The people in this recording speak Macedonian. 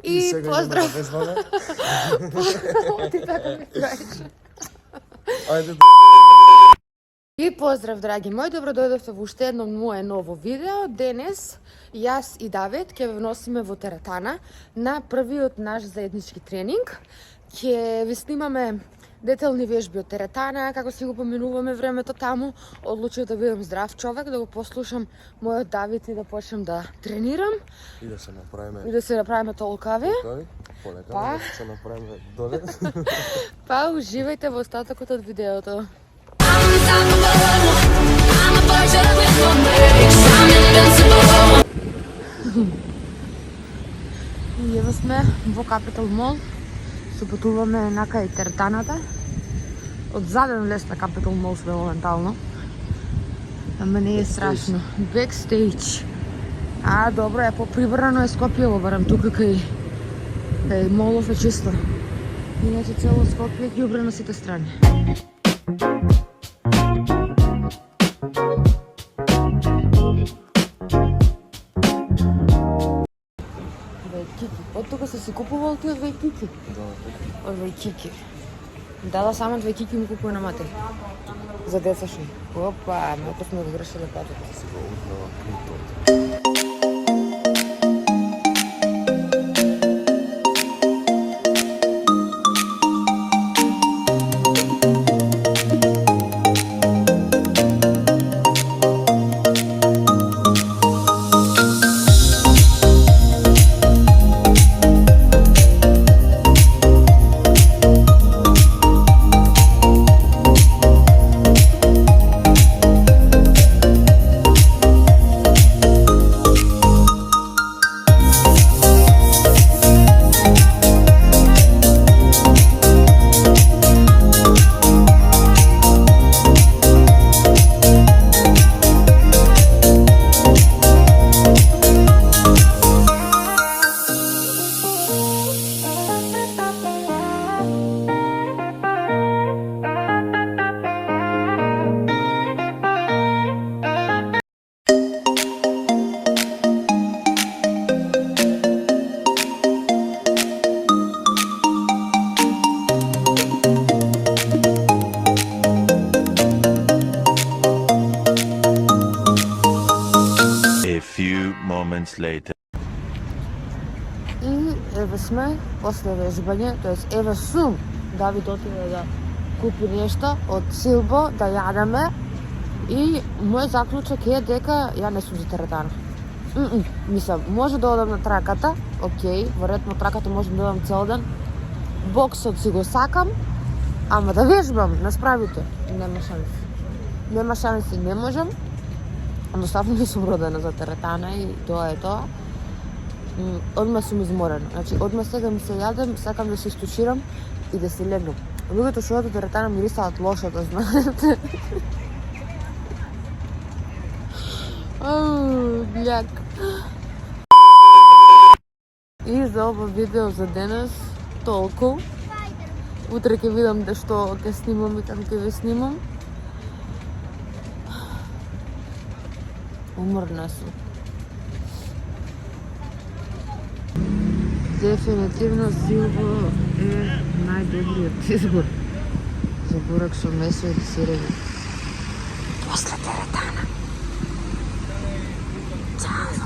И поздрав. Ти така ми кажеш. Ајде. И поздрав, драги мои, добро дојдовте во уште едно мое ново видео. Денес јас и Давид ќе ве носиме во теретана на првиот наш заеднички тренинг. Ќе ви снимаме детални вежби од теретана, како си го поминуваме времето таму. Одлучив да бидам здрав човек, да го послушам мојот Давид и да почнем да тренирам. И да се направиме. И да се направиме толкави. Полека, Па. да се направиме доле. Па уживајте во остатокот од видеото. И ево сме во Капитал Мол. Се патуваме на кај теретаната. Од заден лес на Капитал Мол сме моментално. Ама не е страшно. Бекстейдж. А, добро е, поприбрано е Скопје, барам тука кај молов е чисто. Иначе цело Скопје ги убре на сите страни. Од тука се си купувал тие вајкики? Да. Од вајкики. Да, само вајкики му купува на матери. За децашни. Опа, малку сме го грешили патот. Си го утнала крутот. Later. И еве сме после вежбање, тоест еве сум Давид отиде да купи нешто од Силбо да јадеме и мој заклучок е дека ја не сум за теретана. Мислам, може да одам на траката, окей, во ретмо траката можам да одам цел ден. Боксот си го сакам, ама да вежбам на справите, нема шанси. Нема шанси, не можам. Едноставно не сум родена за теретана и тоа е тоа. Одма сум изморена. Значи, одма сега ми се јадем, сакам да се истуширам и да се легнам. Луѓето што одат до теретана мирисаат лошо, да знаете. Бљак. И за ова видео за денес толку. Утре ќе видам што ќе снимам и како ќе ве снимам. Уморна сум. Дефинитивно Силбо е најдобриот избор за бурек со месо или сирење. После теретана. Чао!